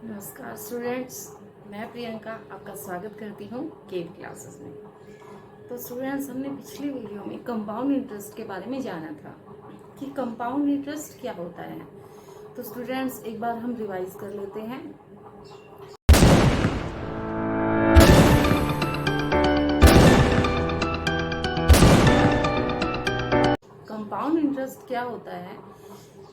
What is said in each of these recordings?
नमस्कार स्टूडेंट्स, मैं प्रियंका आपका स्वागत करती हूँ केव क्लासेस में। तो स्टूडेंट्स, हमने पिछली वीडियो में कंपाउंड इंटरेस्ट के बारे में जाना था कि कंपाउंड इंटरेस्ट क्या होता है। तो स्टूडेंट्स, एक बार हम रिवाइज कर लेते हैं। कंपाउंड इंटरेस्ट क्या होता है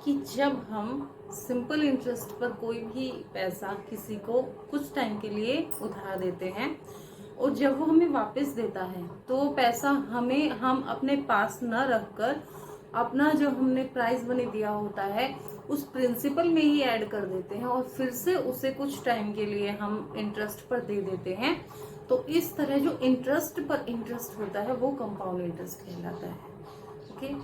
कि जब हम सिंपल इंटरेस्ट पर कोई भी पैसा किसी को कुछ टाइम के लिए उधार देते हैं और जब वो हमें वापस देता है तो वो पैसा हम अपने पास न रखकर अपना जो हमने प्राइस मनी दिया होता है उस प्रिंसिपल में ही ऐड कर देते हैं और फिर से उसे कुछ टाइम के लिए हम इंटरेस्ट पर दे देते हैं। तो इस तरह जो इंटरेस्ट पर इंटरेस्ट होता है वो कंपाउंड इंटरेस्ट कहलाता है। ओके,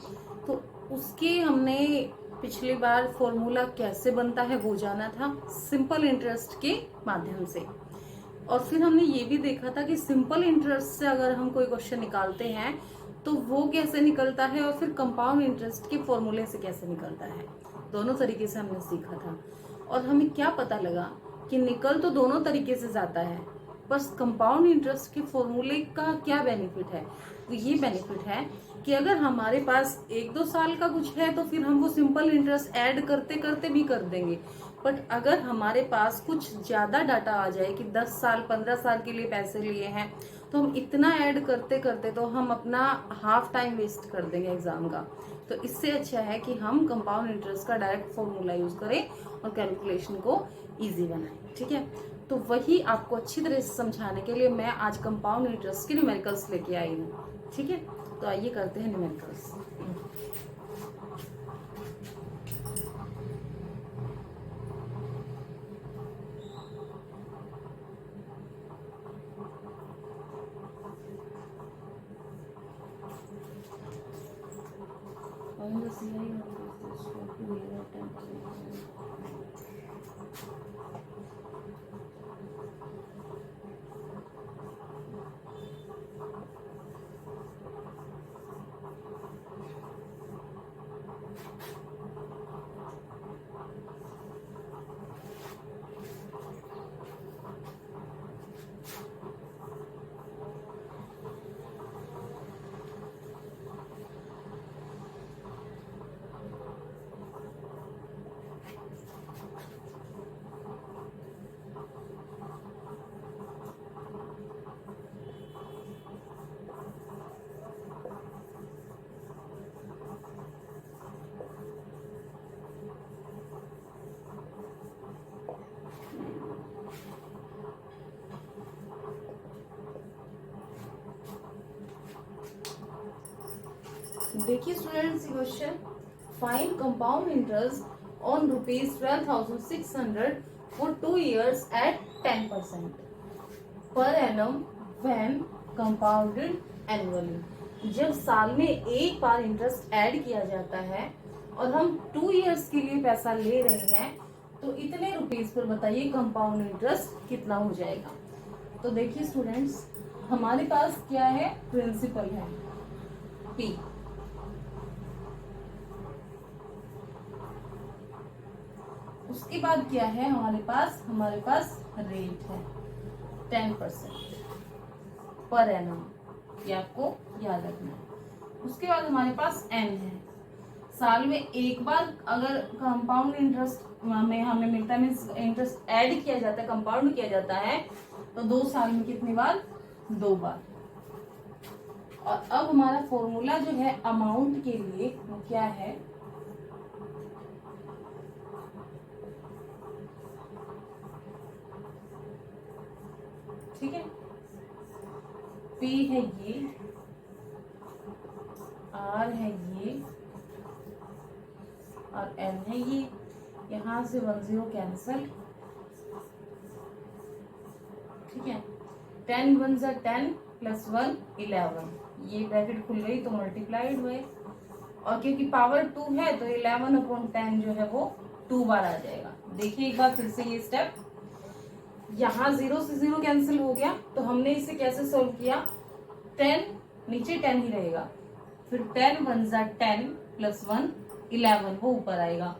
तो उसके हमने पिछली बार फॉर्मूला कैसे बनता है वो जाना था सिंपल इंटरेस्ट के माध्यम से। और फिर हमने ये भी देखा था कि सिंपल इंटरेस्ट से अगर हम कोई क्वेश्चन निकालते हैं तो वो कैसे निकलता है और फिर कंपाउंड इंटरेस्ट के फॉर्मूले से कैसे निकलता है। दोनों तरीके से हमने सीखा था और हमें क्या पता लगा कि निकल तो दोनों तरीके से जाता है, बस कंपाउंड इंटरेस्ट के फॉर्मूले का क्या बेनिफिट है। तो ये बेनिफिट है कि अगर हमारे पास 1-2 साल का कुछ है तो फिर हम वो सिंपल इंटरेस्ट ऐड करते करते भी कर देंगे। बट अगर हमारे पास कुछ ज्यादा डाटा आ जाए कि 10 साल 15 साल के लिए पैसे लिए हैं तो हम इतना ऐड करते करते तो हम अपना हाफ टाइम वेस्ट कर देंगे एग्जाम का। तो इससे अच्छा है कि हम कंपाउंड इंटरेस्ट का डायरेक्ट फॉर्मूला यूज करें और कैलकुलेशन को इजी बनाएं। ठीक है, तो वही आपको अच्छी तरह से समझाने के लिए मैं आज कंपाउंड इंटरेस्ट के न्यूमेरिकल्स लेके आई हूँ। ठीक है, तो आइए करते हैं न्यूमेरिकल्स। देखिए students, question find compound interest on ₹12,600 for 2 years at 10% per annum when compounded annually. जब साल में एक बार इंटरेस्ट ऐड किया जाता है और हम 2 years के लिए पैसा ले रहे हैं तो इतने रुपीस पर बताइए कंपाउंड इंटरेस्ट कितना हो जाएगा। तो देखिए स्टूडेंट्स, हमारे पास क्या है, प्रिंसिपल है P। उसके बाद क्या है हमारे पास रेट है 10% पर एनम, ये आपको याद रखना है। उसके बाद हमारे पास एन है, साल में एक बार अगर कंपाउंड इंटरेस्ट हमें मिलता है, मीन्स इंटरेस्ट ऐड किया जाता है, कंपाउंड किया जाता है तो 2 साल में कितनी बार, 2 बार। और अब हमारा फॉर्मूला जो है अमाउंट के लिए वो क्या है, ठीक है, P है ये, R है ये और N है ये। यहां से 10 कैंसल, ठीक है। 10 1 जा 10 प्लस 1 11, ये ब्रैकेट खुल गई तो मल्टीप्लाइड हुए और क्योंकि पावर 2 है तो 11/10 जो है वो 2 बार आ जाएगा। देखिए एक बार फिर से ये स्टेप, यहाँ 0 से 0 कैंसिल हो गया तो हमने इसे कैसे सोल्व किया, 10 नीचे 10 ही रहेगा, फिर 10 1 जा 10 प्लस 1 11 वो ऊपर आएगा।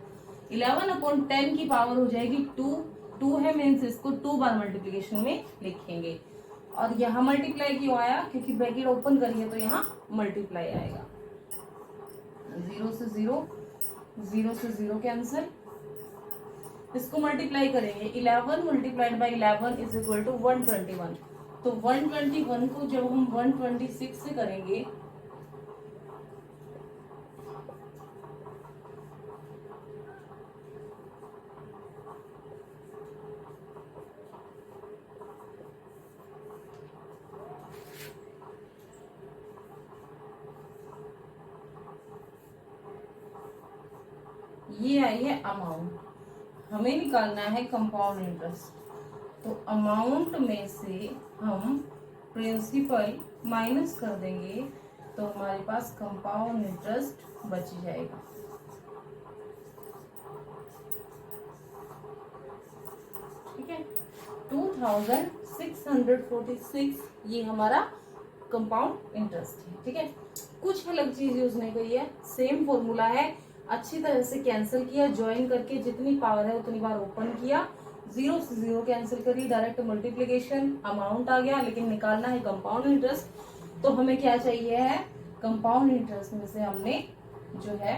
11/10 की पावर हो जाएगी 2 2 है मीन्स इसको 2 बार मल्टीप्लीकेशन में लिखेंगे। और यहाँ मल्टीप्लाई क्यों आया, क्योंकि ब्रैकेट ओपन करिए तो यहाँ मल्टीप्लाई आएगा। 0 से 0, 0 से 0 कैंसिल। इसको मल्टीप्लाई करेंगे, 11 multiplied by 11 is equal to 121। तो 121 को जब हम 126 से करेंगे ये आई है अमाउंट, हमें निकालना है कंपाउंड इंटरेस्ट। तो अमाउंट में से हम प्रिंसिपल माइनस कर देंगे तो हमारे पास कंपाउंड इंटरेस्ट बच जाएगा। ठीक है, 2646 ये हमारा कंपाउंड इंटरेस्ट है। ठीक है, कुछ अलग चीज यूज नहीं करी है, सेम फॉर्मूला है, अच्छी तरह से कैंसिल किया, ज्वाइन करके जितनी पावर है उतनी बार ओपन किया, 0 से 0 कैंसिल करी, डायरेक्ट मल्टीप्लिकेशन, अमाउंट आ गया। लेकिन निकालना है कंपाउंड इंटरेस्ट, तो हमें क्या चाहिए है, कंपाउंड इंटरेस्ट में से हमने जो है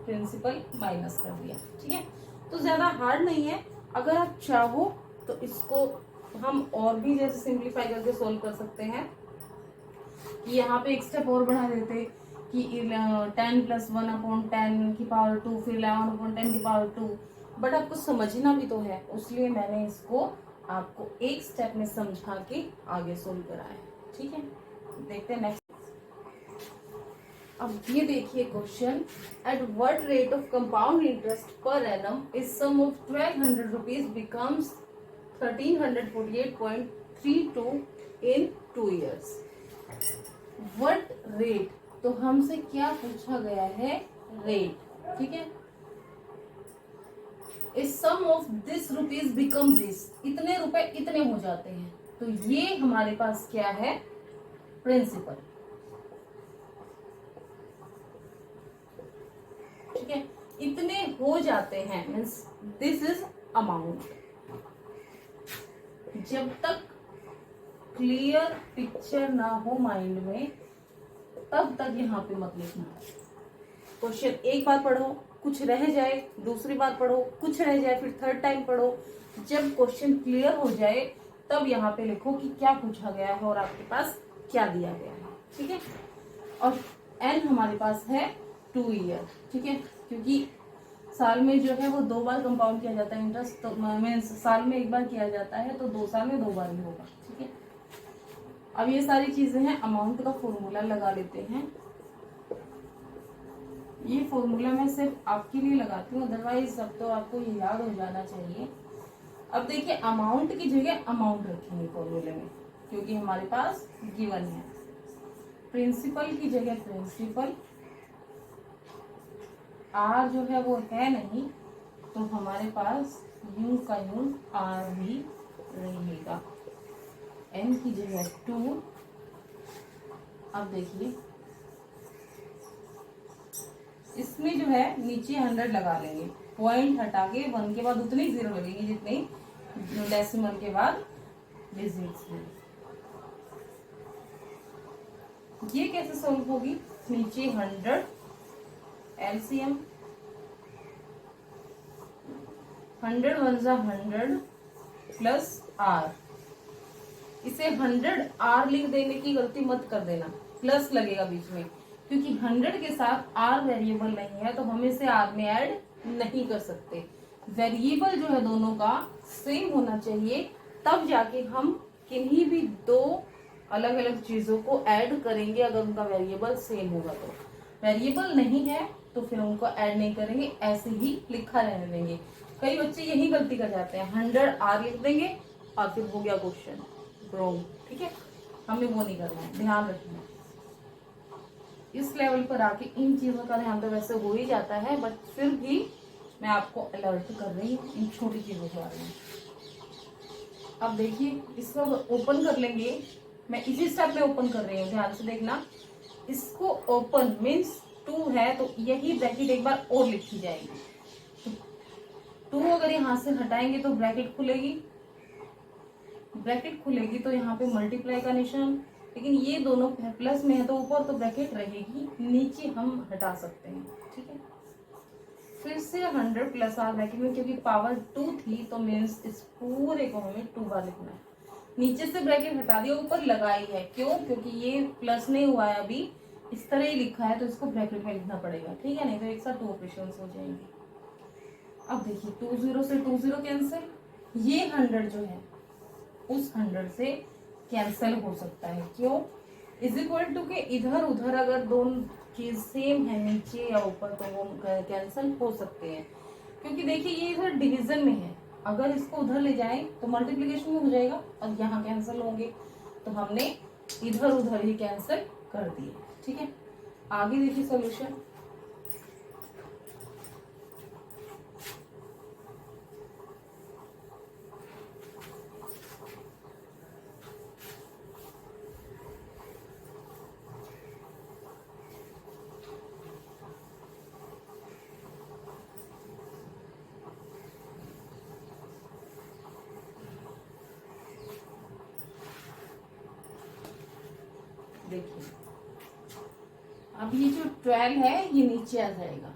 प्रिंसिपल माइनस कर दिया। ठीक है, तो ज्यादा हार्ड नहीं है, अगर आप चाहो तो इसको हम और भी जैसे सिंप्लीफाई करके सोल्व कर सकते हैं। कि यहाँ पे एक स्टेप और बढ़ा देते कि 10 + 1/10 की पावर 2, फिर 11/10 की पावर 2, बट आपको समझना भी तो है, इसलिए मैंने इसको आपको एक स्टेप में समझा के आगे सोल्व कराया। ठीक है, देखते हैं नेक्स्ट। अब ये देखिए question, at what rate of compound interest per annum is sum of 1200 rupees becomes 1348.32 in 2 years। What rate, तो हमसे क्या पूछा गया है, रेट। ठीक है, इस sum of this rupees become this, इतने रुपए इतने हो जाते हैं, तो ये हमारे पास क्या है, प्रिंसिपल। ठीक है, इतने हो जाते हैं मीन्स दिस इज अमाउंट। जब तक क्लियर पिक्चर ना हो माइंड में तब तक यहाँ पे मत लिखना। क्वेश्चन एक बार पढ़ो, कुछ रह जाए, दूसरी बार पढ़ो, कुछ रह जाए, फिर थर्ड टाइम पढ़ो। जब क्वेश्चन क्लियर हो जाए तब यहाँ पे लिखो कि क्या पूछा गया है और आपके पास क्या दिया गया है। ठीक है, और एन हमारे पास है 2 year। ठीक है, क्योंकि साल में जो है वो 2 बार कंपाउंड किया जाता है इंटरेस्ट, तो मीन्स साल में 1 बार किया जाता है, तो 2 साल में 2 बार ही होगा। ठीक है, अब ये सारी चीजें हैं, अमाउंट का फॉर्मूला लगा लेते हैं। ये फॉर्मूला मैं सिर्फ आपके लिए लगाती हूँ, अदरवाइज सब तो आपको ये याद हो जाना चाहिए। अब देखिए, अमाउंट की जगह अमाउंट रखेंगे फॉर्मूले में, क्योंकि हमारे पास गिवन है। प्रिंसिपल की जगह प्रिंसिपल, आर जो है वो है नहीं, तो हमारे पास यू का यू आर भी रहेगा। एन की जगह 2। अब देखिए, इसमें जो है नीचे 100 लगा लेंगे, पॉइंट हटा के 1 के बाद उतनी 0 लगेंगी जितनी डेसिमल के बाद डिजिट्स हैं। ये कैसे सॉल्व होगी, नीचे 100 एलसीएम, 100 1 जा 100 प्लस आर। इसे 100 आर लिख देने की गलती मत कर देना, प्लस लगेगा बीच में, क्योंकि 100 के साथ आर वेरिएबल नहीं है, तो हम इसे आर में ऐड नहीं कर सकते। वेरिएबल जो है दोनों का सेम होना चाहिए, तब जाके हम किन्हीं भी 2 अलग अलग चीजों को ऐड करेंगे। अगर उनका वेरिएबल सेम होगा तो, वेरिएबल नहीं है तो फिर उनको ऐड नहीं करेंगे, ऐसे ही लिखा रहने देंगे। कई बच्चे यही गलती कर जाते हैं, 100 आर लिख देंगे और फिर हो गया क्वेश्चन रॉन्ग। ठीक है, हमें वो नहीं करना है, ध्यान रखना। इस लेवल पर आके इन चीजों का ध्यान तो वैसे हो ही जाता है, बट फिर भी मैं आपको अलर्ट कर रही हूँ इन छोटी चीजों के बारे में। अब देखिए, इसको ओपन कर लेंगे, मैं इसी स्टेप में ओपन कर रही हूँ, ध्यान से देखना। इसको ओपन मीन्स 2 है, तो यही ब्रैकेट एक बार और लिखी जाएगी। 2 अगर अगर यहाँ से हटाएंगे तो ब्रैकेट खुलेगी, ब्रैकेट खुलेगी तो यहाँ पे मल्टीप्लाई का निशान, लेकिन ये दोनों प्लस में है तो ऊपर तो ब्रैकेट रहेगी, नीचे हम हटा सकते हैं। ठीक है, फिर से 100 प्लस आर ब्रैकेट में, क्योंकि पावर 2 थी तो मीन्स इस पूरे को हमें 2 बार लिखना है। नीचे से ब्रैकेट हटा दिया, ऊपर लगाई है, क्यों? क्योंकि ये प्लस नहीं हुआ है अभी, इस तरह ही लिखा है तो इसको ब्रैकेट में लिखना पड़ेगा। ठीक है, नहीं तो एक साथ 2 ऑपरेशन हो जाएंगे। अब देखिए 2 0 से 2 0 कैंसिल, ये 100 जो है उस 100 से कैंसिल हो सकता है, क्यों? इज इक्वल टू के इधर उधर अगर दोनों चीज सेम है नीचे या ऊपर तो वो कैंसिल हो सकते हैं, क्योंकि देखिए ये इधर डिवीजन में है, अगर इसको उधर ले जाएं तो मल्टीप्लिकेशन में हो जाएगा और यहाँ कैंसिल होंगे, तो हमने इधर उधर ही कैंसिल कर दिए। ठीक है, आगे देखिए सॉल्यूशन। देखिए अब ये जो 12 है ये नीचे आ जाएगा,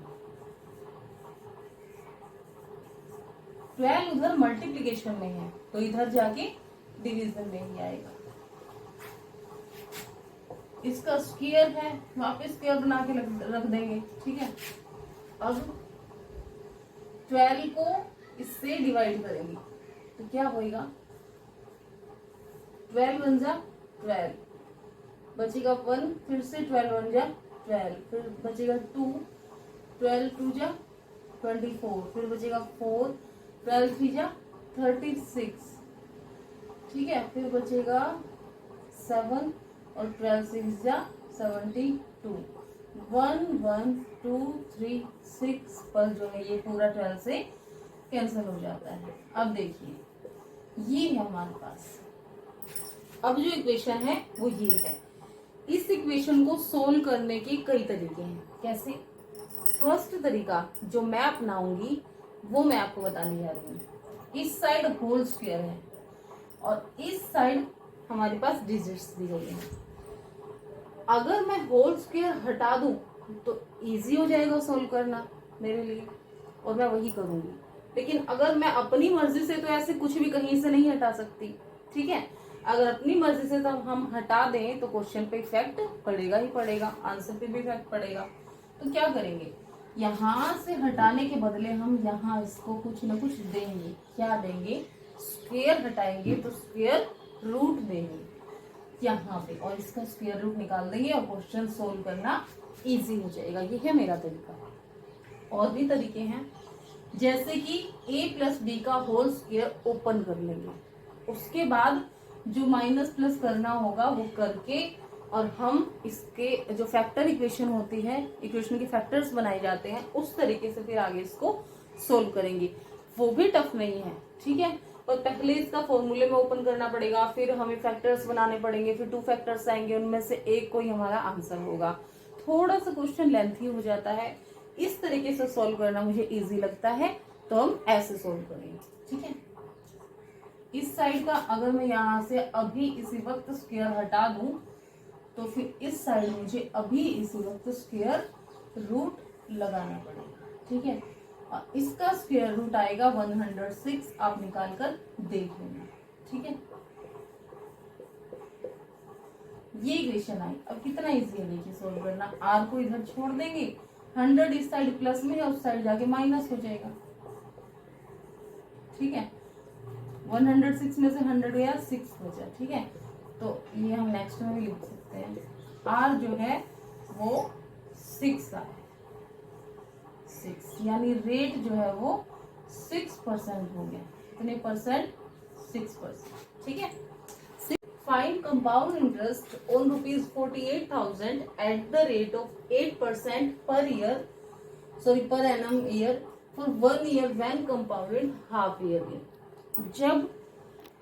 12 उधर मल्टीप्लिकेशन में है तो इधर जाके डिवीजन में ही आएगा। इसका स्क्वायर है, वापस स्क्वायर बना के रख देंगे। ठीक है, अब 12 को इससे डिवाइड करेंगे तो क्या होएगा, 12 बन जा 12, बचेगा 1, फिर से 12 बन जा 12, फिर बचेगा 2, 12 2 जा 24, फिर बचेगा 4, 12 3 जा 36। ठीक है, फिर बचेगा 7 और 12 6 जा 72। 1 1 2 3 6 पर जो है ये पूरा 12 से कैंसिल हो जाता है। अब देखिए ये है हमारे पास, अब जो इक्वेशन है वो ये है। इस इक्वेशन को सोल्व करने के कई तरीके हैं। कैसे? फर्स्ट तरीका जो मैं अपनाऊंगी वो मैं आपको बताने जा रही हूँ। इस साइड होल स्क्वायर है और इस साइड हमारे पास डिजिट्स दी गई हैं। अगर मैं होल स्क्वायर हटा दूं तो इजी हो जाएगा सोल्व करना मेरे लिए और मैं वही करूंगी, लेकिन अगर मैं अपनी मर्जी से तो ऐसे कुछ भी कहीं से नहीं हटा सकती। ठीक है, अगर अपनी मर्जी से तो हम हटा दें तो क्वेश्चन पे इफेक्ट पड़ेगा ही पड़ेगा, आंसर पे भी इफेक्ट पड़ेगा। तो क्या करेंगे, यहाँ से हटाने के बदले हम यहाँ इसको कुछ न कुछ देंगे। क्या देंगे? स्क्वायर हटाएंगे तो स्क्वायर रूट देंगे यहाँ पे और इसका स्क्वायर रूट निकाल देंगे और क्वेश्चन सोल्व करना इजी हो जाएगा। ये है मेरा तरीका। और भी तरीके हैं, जैसे कि a प्लस बी का होल स्क्वायर ओपन कर लेंगे, उसके बाद जो माइनस प्लस करना होगा वो करके और हम इसके जो फैक्टर इक्वेशन होती है, इक्वेशन के फैक्टर्स बनाए जाते हैं, उस तरीके से फिर आगे इसको सोल्व करेंगे। वो भी टफ नहीं है। ठीक है, और पहले इसका फॉर्मूले में ओपन करना पड़ेगा, फिर हमें फैक्टर्स बनाने पड़ेंगे, फिर 2 फैक्टर्स आएंगे, उनमें से एक कोई हमारा आंसर होगा। थोड़ा सा क्वेश्चन लेंथी हो जाता है, इस तरीके से सोल्व करना मुझे इजी लगता है तो हम ऐसे सोल्व करेंगे। ठीक है, इस साइड का अगर मैं यहाँ से अभी इसी वक्त स्क्वायर हटा दूं तो फिर इस साइड मुझे अभी इसी वक्त स्क्वायर रूट लगाना पड़ेगा। ठीक है, और इसका स्क्वायर रूट आएगा 106, आप निकाल कर देख लेना। ठीक है, ये इक्वेशन आई। अब कितना इजी है देखिए सोल्व करना। आर को इधर छोड़ देंगे, 100 इस साइड प्लस में है, उस साइड जाके माइनस हो जाएगा। ठीक है, 106 में से 100 गया, 6 बचा। ठीक है, तो ये हम नेक्स्ट में भी लिख सकते हैं। आर जो है वो 6 है, 6 यानी रेट जो है वो 6% हो गया। कितने परसेंट? 6%। ठीक है, find compound interest on ₹48,000 at the rate of 8% per year, sorry per annum year for 1 year when compounded half yearly. जब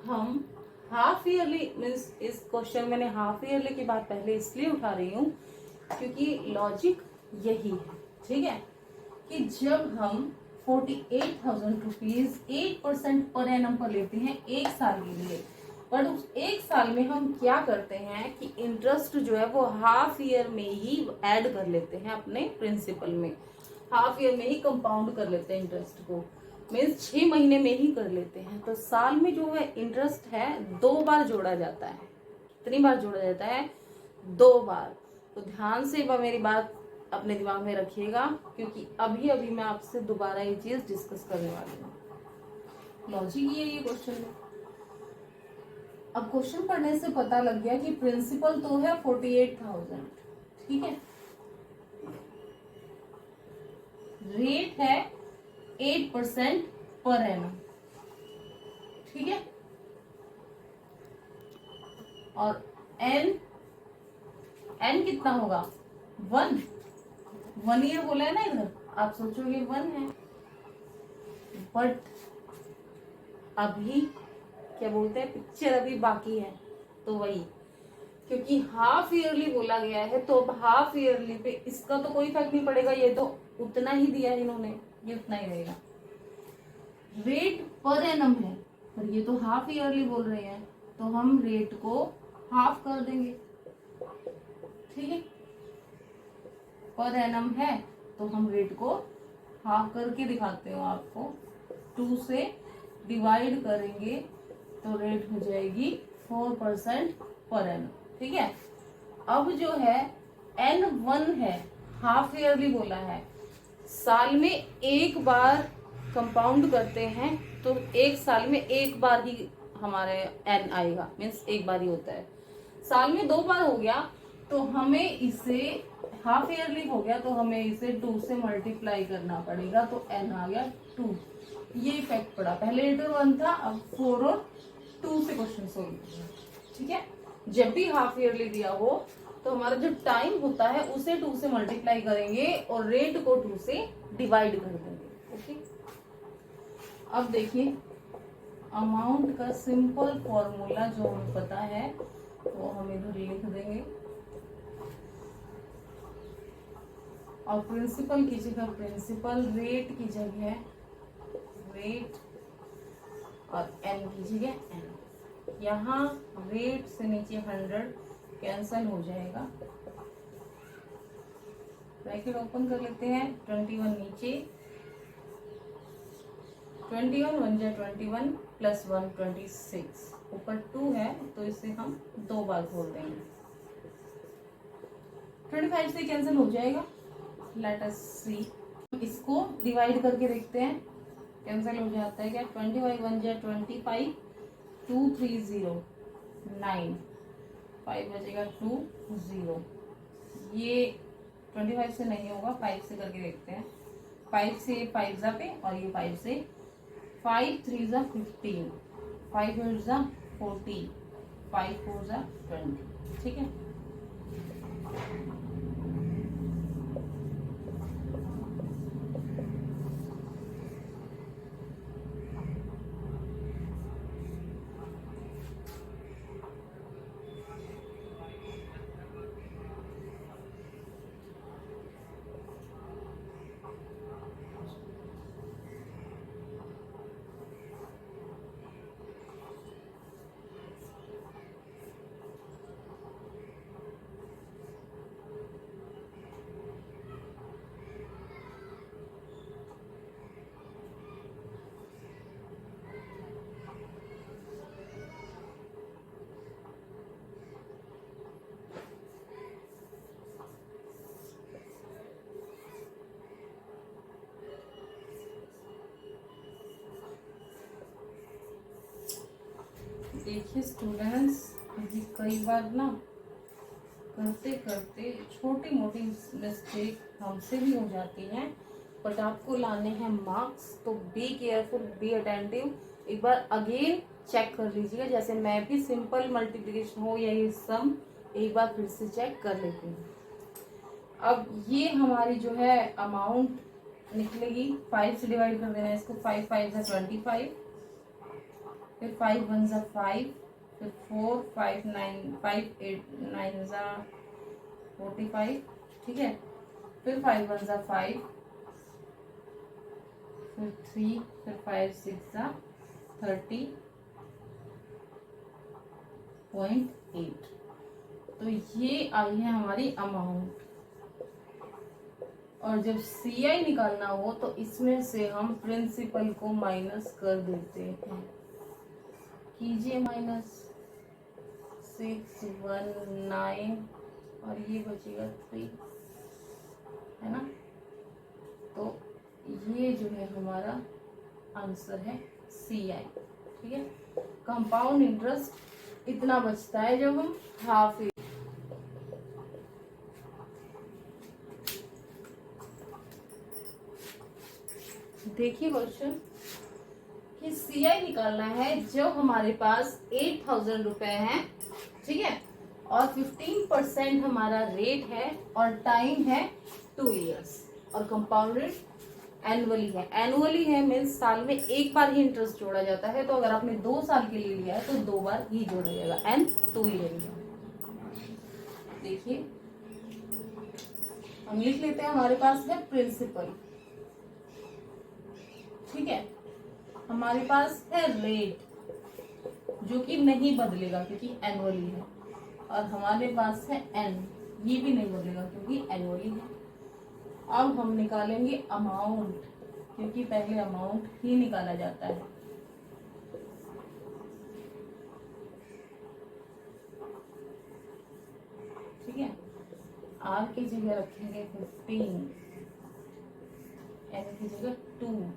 हम हाफ ईयरली मीन्स, इस क्वेश्चन मैंने हाफ ईयरली की बात पहले इसलिए उठा रही हूँ क्योंकि लॉजिक यही है। ठीक है, कि जब हम 48,000 रुपीज 8% पर एनम पर लेते हैं एक साल के लिए। पर उस एक साल में हम क्या करते हैं कि इंटरेस्ट जो है वो हाफ ईयर में ही ऐड कर लेते हैं अपने प्रिंसिपल में, हाफ ईयर में ही कंपाउंड कर लेते हैं इंटरेस्ट को, मीन्स 6 महीने में ही कर लेते हैं। तो साल में जो है इंटरेस्ट है 2 बार जोड़ा जाता है। कितनी बार जोड़ा जाता है? 2 बार। तो ध्यान से मेरी बात अपने दिमाग में रखिएगा, क्योंकि अभी अभी मैं आपसे दोबारा ये चीज डिस्कस करने वाली हूँ। लॉजिक ये क्वेश्चन में, अब क्वेश्चन पढ़ने से पता लग गया कि प्रिंसिपल तो है 48,000, ठीक है, रेट है 8% पर एनम, ठीक है, और एन कितना होगा? 1 ईयर बोला है ना इधर, आप सोचोगे 1 है, बट अभी क्या बोलते हैं, पिक्चर अभी बाकी है। तो वही, क्योंकि हाफ ईयरली बोला गया है, तो अब हाफ ईयरली पे इसका तो कोई फर्क नहीं पड़ेगा, ये तो उतना ही दिया है इन्होंने, ये उतना ही रहेगा। रेट पर एनम है, पर ये तो हाफ ईयरली बोल रहे हैं, तो हम रेट को हाफ कर देंगे, ठीक है। पर एनम है तो हम रेट को हाफ करके दिखाते हो आपको, 2 से डिवाइड करेंगे तो रेट हो जाएगी 4% पर एनम, ठीक है। अब जो है N1 है, हाफ ईयरली बोला है, साल में एक बार कंपाउंड करते हैं, तो एक साल में एक बार ही हमारे N आएगा, मीन्स एक बार ही होता है। साल में 2 बार हो गया तो हमें इसे, हाफ ईयरली हो गया तो हमें इसे 2 से मल्टीप्लाई करना पड़ेगा, तो N आ गया 2। ये इफेक्ट पड़ा, पहले लेटर 1 था, अब 4 और 2 से क्वेश्चन सोल्व किया, ठीक है। जब भी हाफ ईयरली दिया हो तो हमारा जो टाइम होता है उसे 2 से मल्टीप्लाई करेंगे और रेट को 2 से डिवाइड कर देंगे, ओके। अब देखिए अमाउंट का सिंपल फॉर्मूला जो हमें पता है वो हम इधर लिख देंगे, और प्रिंसिपल की जगह प्रिंसिपल, रेट की जगह रेट, और एन की जगह एन। यहाँ रेट से नीचे 100 कैंसल हो जाएगा, ब्रैकेट ओपन कर लेते हैं, 21 नीचे, 21 1 जा 21 प्लस 1 26, ऊपर 2 है तो इसे हम 2 बार खोल देंगे, 25 से कैंसिल हो जाएगा। लेट अस सी, इसको डिवाइड करके देखते हैं, कैंसिल हो जाता है क्या? 25 1 जा 25, 2 3 0 9, 5 बचेगा 2 0। ये 25 से नहीं होगा, 5 से करके देखते हैं, 5 से 5 जा पे, और ये 5 से, 5 3 जा 15, 5 8 जा 40, 5 4 जा 20, ठीक है। देखिए स्टूडेंट्स, अभी कई बार ना करते करते छोटी मोटी मिस्टेक हमसे भी हो जाती हैं, बट आपको लाने हैं मार्क्स, तो बी केयरफुल, बी अटेंटिव। एक बार अगेन चेक कर लीजिएगा, जैसे मैं भी सिंपल मल्टीप्लिकेशन हो या ये सम एक बार फिर से चेक कर लेती हूँ। अब ये हमारी जो है अमाउंट निकलेगी, 5 से डिवाइड कर देना है इसको, 5 5 जा 25, फिर 5 1 जा 5, फिर 4 5 9 5 8 9 जा 45, ठीक है। फिर 5 1 जा 5, फिर 3, फिर 5 6 30.8। तो ये आई है हमारी अमाउंट। और जब CI निकालना हो तो इसमें से हम प्रिंसिपल को माइनस कर देते हैं। कीजिए माइनस 619 और ये बचेगा 3, है ना। तो ये जो है हमारा आंसर है CI। ठीक है, कंपाउंड इंटरेस्ट इतना बचता है जब हम हाफ। देखिए क्वेश्चन कि CI निकालना है जब हमारे पास 8,000 रुपए है, ठीक है, और 15% हमारा रेट है और टाइम है 2 इयर्स और कंपाउंडेड एनुअली है। एनुअली है मीन्स साल में एक बार ही इंटरेस्ट जोड़ा जाता है। तो अगर आपने 2 साल के लिए लिया है तो 2 बार ही जोड़ा जाएगा, एन 2 ईयर। देखिए हम लिख लेते हैं, हमारे पास है प्रिंसिपल, ठीक है, हमारे पास है रेट जो कि नहीं बदलेगा क्योंकि एनुअली है, और हमारे पास है एन, ये भी नहीं बदलेगा क्योंकि एनुअली है। अब हम निकालेंगे अमाउंट क्योंकि पहले अमाउंट ही निकाला जाता है। ठीक है, आर की जगह रखेंगे 15, एन की जगह 2,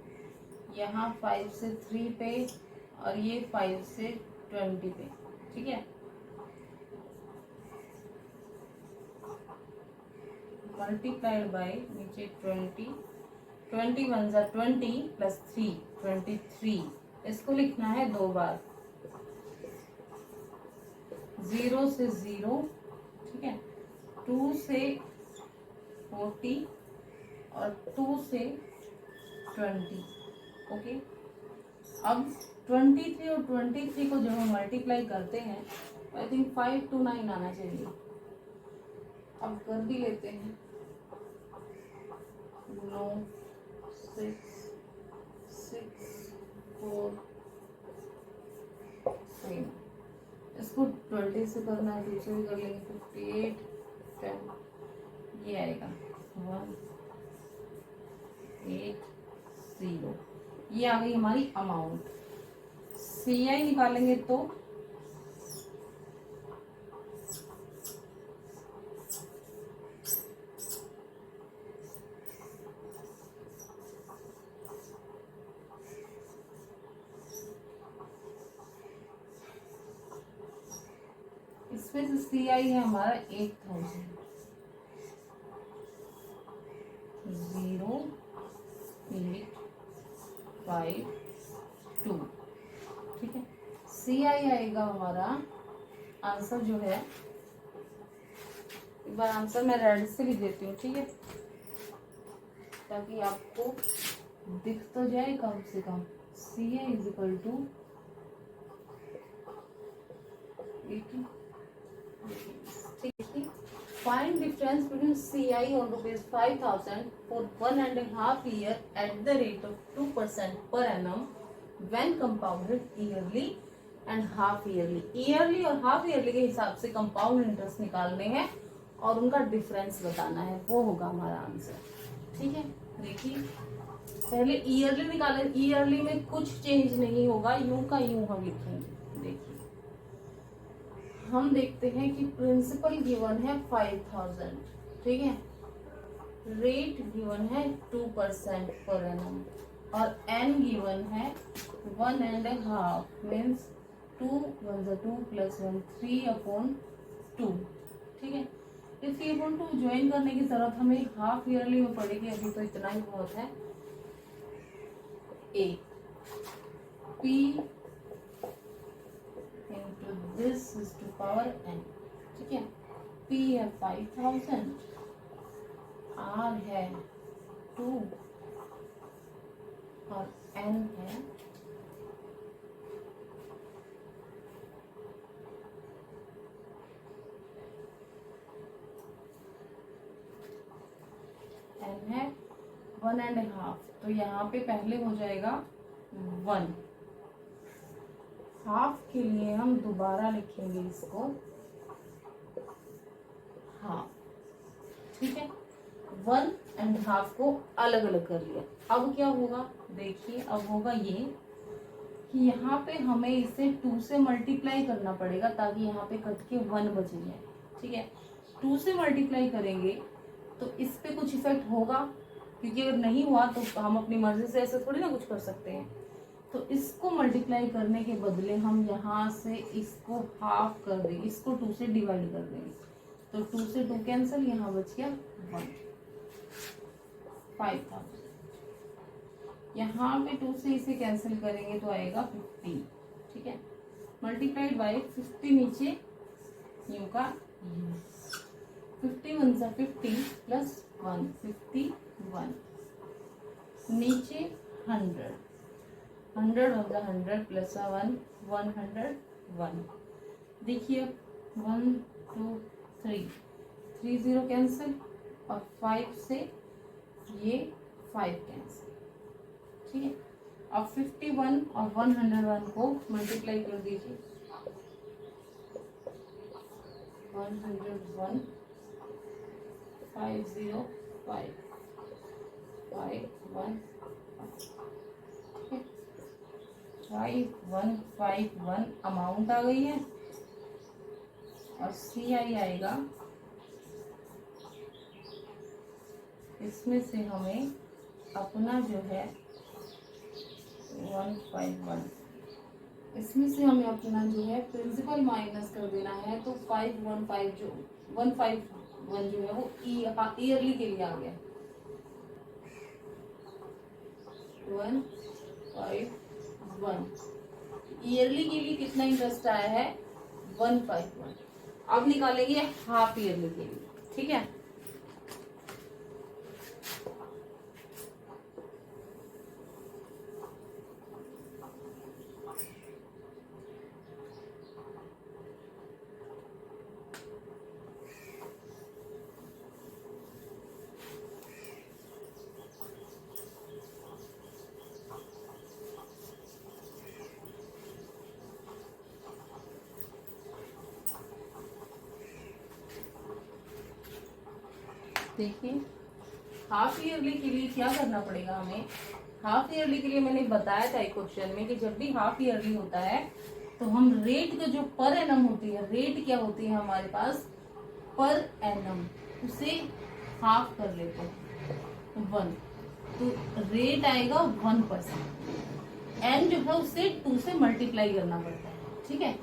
यहाँ 5 से 3 पे और ये 5 से 20 पे। ठीक है, मल्टीप्लाइड बाय नीचे 20, 21 + 20 + 3 23। इसको लिखना है 2 बार, 0 से 0, ठीक है, 2 से 40 और 2 से 20। ओके, अब 23 और 23 को जब हम मल्टीप्लाई करते हैं आई थिंक 529 आना चाहिए। अब कर भी लेते हैं, 9 6 6 4 3। इसको 20 से करना है, दूसरे भी कर लेंगे, 58 10, ये आएगा 1 8 0। ये आ गई हमारी अमाउंट। CI निकालेंगे तो इसमें से CI है हमारा 8,000, 0 8 5 2। ठीक है, CI आएगा हमारा आंसर जो है, एक बार आंसर मैं रेड से लिख देती हूँ, ठीक है, ताकि आपको दिख तो जाए कम से कम। CI = 80। Find difference between CI on ₹5,000 for 1.5 year at the rate of 2% per annum when compounded yearly and half yearly। Yearly और हाफ ईयरली के हिसाब से कंपाउंड इंटरेस्ट निकालने हैं और उनका डिफरेंस बताना है, वो होगा हमारा आंसर। ठीक है, देखिए पहले ईयरली निकालें, ईयरली में कुछ चेंज नहीं होगा, यूं का यूं हम लिखेंगे। देखिए हम देखते हैं कि प्रिंसिपल गिवन है 5,000, ठीक है, रेट गिवन है 2% पर एनम और एन गिवन है 1.5 मीन्स 2 1 2 + 1 3/2। ठीक है, इस 3/2 ज्वाइन करने की जरूरत हमें हाफ ईयरली में पड़ेगी, अभी तो इतना ही बहुत है। A P into this is to power n। ठीक है, P है 5,000, R है 2 और N है N है 1.5। तो यहाँ पे पहले हो जाएगा 1। हाफ के लिए हम दोबारा लिखेंगे इसको हाफ, ठीक है। 1 एंड हाफ को अलग अलग कर लिया। अब क्या होगा, देखिए अब होगा ये कि यहाँ पे हमें इसे 2 से मल्टीप्लाई करना पड़ेगा ताकि यहाँ पे कट के 1 बच जाए, ठीक है। 2 से मल्टीप्लाई करेंगे तो इस पे कुछ इफेक्ट होगा, क्योंकि अगर नहीं हुआ तो हम अपनी मर्जी से ऐसे थोड़ी ना कुछ कर सकते हैं। तो इसको मल्टीप्लाई करने के बदले हम यहाँ से इसको हाफ कर देंगे, इसको 2 से डिवाइड कर देंगे। तो 2 से 2 कैंसिल, यहाँ बच गया 1, 5000। यहाँ पे 2 से इसे कैंसिल करेंगे तो आएगा 50, ठीक है। मल्टीप्लाइड बाय 50 नीचे न्यू का 50 1 50 प्लस 1 51 नीचे 100 100 100 प्लस 1 101। देखिए 1 2 3 3 0 कैंसिल और 5 से ये 5 कैंसिल, ठीक है। अब 51 और 101 को मल्टीप्लाई कर दीजिए। 101 505 51 5151 अमाउंट आ गई है और CI आएगा। इसमें से हमें अपना जो है 151, इसमें से हमें अपना जो है प्रिंसिपल माइनस कर देना है। तो 515 जो 151 जो है वो ईयरली के लिए आ गया। 151 ईयरली के लिए कितना इंटरेस्ट आया है 151। अब निकालेंगे हाफ ईयरली के लिए, ठीक है। देखिए हाफ ईयरली के लिए क्या करना पड़ेगा हमें। हाफ ईयरली के लिए मैंने बताया था एक क्वेश्चन में कि जब भी हाफ ईयरली होता है तो हम रेट का जो पर एनम होती है, रेट क्या होती है हमारे पास पर एनम, उसे हाफ कर लेते हैं 1, तो रेट आएगा 1%। एन जो है उसे 2 से मल्टीप्लाई करना पड़ता है, ठीक है।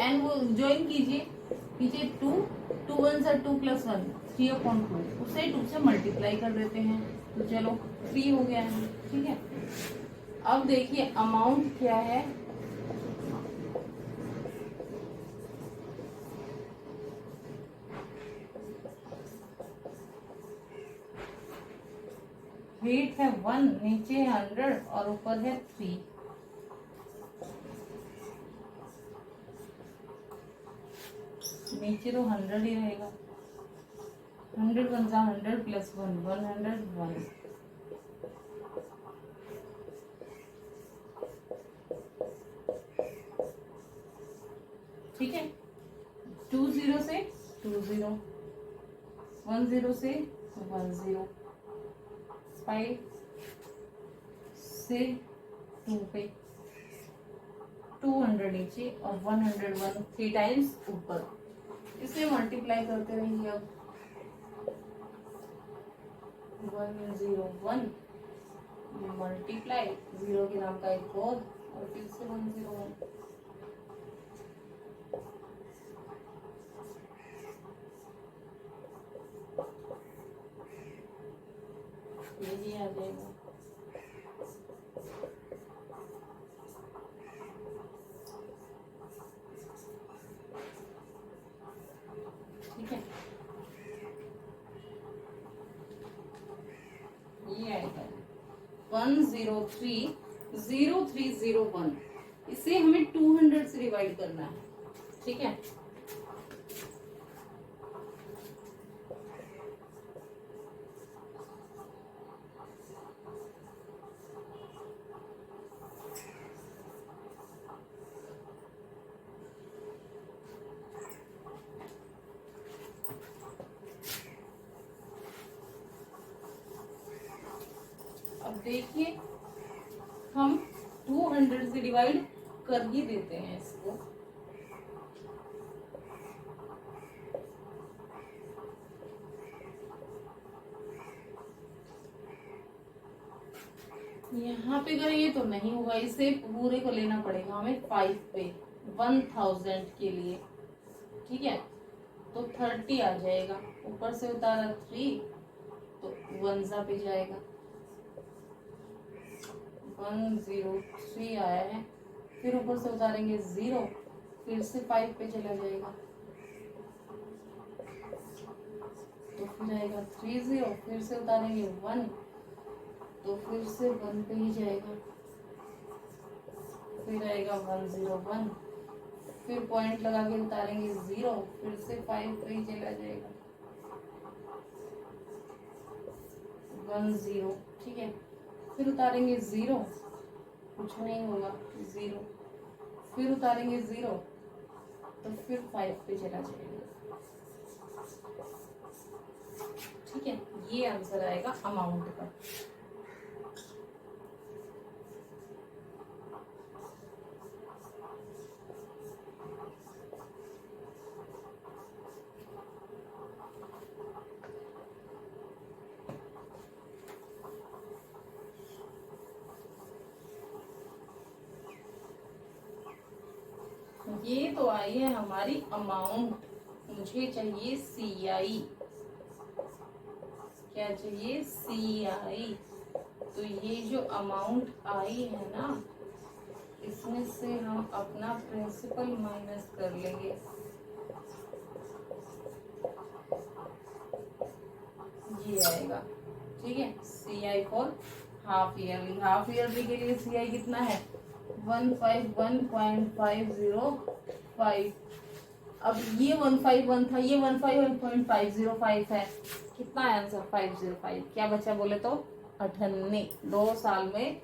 एन वो ज्वाइन कीजिए नीचे 2 2 1 से 2 प्लस 1 3/2, उसे 2 से मल्टीप्लाई कर देते हैं तो चलो 3 हो गया है, ठीक है। अब देखिए अमाउंट क्या है, रेट है 1, नीचे 100 और ऊपर है 3। नीचे तो 100 ही रहेगा। 100 1 100 प्लस 1 101। ठीक है। 20 से 20, 10 से 10, 5 से 2 पे 200 नीचे और 101 3 टाइम्स ऊपर। इसे मल्टीप्लाई करते रहेंगे। अब 101 मल्टीप्लाई 0 के नाम का एक और फिर से 101। यही आ जाएगा। ठीक है, ये आएगा 1030301। इसे हमें 200 से डिवाइड करना है, ठीक है। देखिए हम 200 से डिवाइड कर ही देते हैं इसको। यहाँ पे करेंगे तो नहीं होगा, इसे पूरे को लेना पड़ेगा हमें 5 पे 1000 के लिए, ठीक है। तो 30 आ जाएगा, ऊपर से उतारा 3 तो 1 पे जाएगा, 103 आया है। फिर ऊपर से उतारेंगे 0, फिर से 5 पे चला जाएगा, तो फिर आएगा 30, फिर से उतारेंगे 1 तो फिर से 1 पे ही जाएगा, फिर आएगा 101, फिर पॉइंट लगा के उतारेंगे 0, फिर से 5 पे ही चला जाएगा, 10, ठीक है। फिर उतारेंगे 0, कुछ नहीं होगा 0, फिर उतारेंगे 0 तो फिर 5 पे चला जाएगा, ठीक है। ये आंसर आएगा अमाउंट का। ये तो आई है हमारी अमाउंट, मुझे चाहिए CI, क्या चाहिए CI। तो ये जो अमाउंट आई है ना, इसमें से हम अपना प्रिंसिपल माइनस कर लेंगे, ये आएगा, ठीक है। CI for half yearly, half yearly के लिए CI कितना है 151.505। अब ये 151 था, ये 151.505 है, कितना है आंसर 505। क्या बचा बोले तो 98। 2 साल में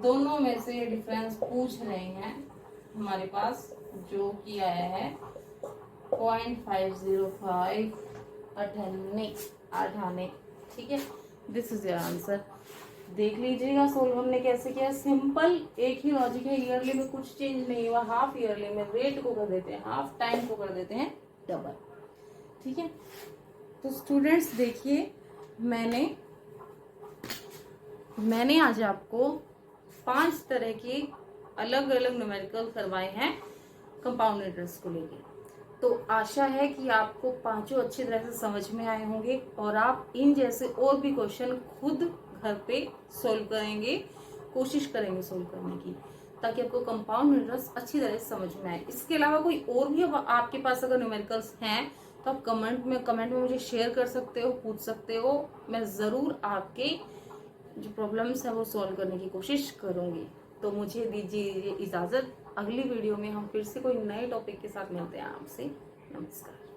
दोनों में से डिफरेंस पूछ रहे हैं हमारे पास, जो कि आया है 0.505, 98, ठीक है। This is your answer. देख लीजिएगा सोल्व हमने कैसे किया, सिंपल एक ही लॉजिक है, ईयरली में कुछ चेंज नहीं हुआ, हाफ ईयरली में रेट को कर देते हैं हाफ, टाइम को कर देते हैं डबल, ठीक है। तो स्टूडेंट्स देखिए, मैंने आज आपको 5 तरह के अलग अलग न्यूमेरिकल करवाए हैं कंपाउंड इंटरेस्ट को लेके। तो आशा है कि आपको पांचों अच्छी तरह से समझ में आए होंगे और आप इन जैसे और भी क्वेश्चन खुद घर पे सोल्व करेंगे, कोशिश करेंगे सोल्व करने की, ताकि आपको कंपाउंड इंटरेस्ट अच्छी तरह से समझ में आए। इसके अलावा कोई और भी आपके पास अगर न्यूमेरिकल्स हैं तो आप कमेंट में मुझे शेयर कर सकते हो, पूछ सकते हो। मैं जरूर आपके जो प्रॉब्लम्स है वो सॉल्व करने की कोशिश करूंगी। तो मुझे दीजिए इजाजत, अगली वीडियो में हम फिर से कोई नए टॉपिक के साथ मिलते हैं आपसे। नमस्कार।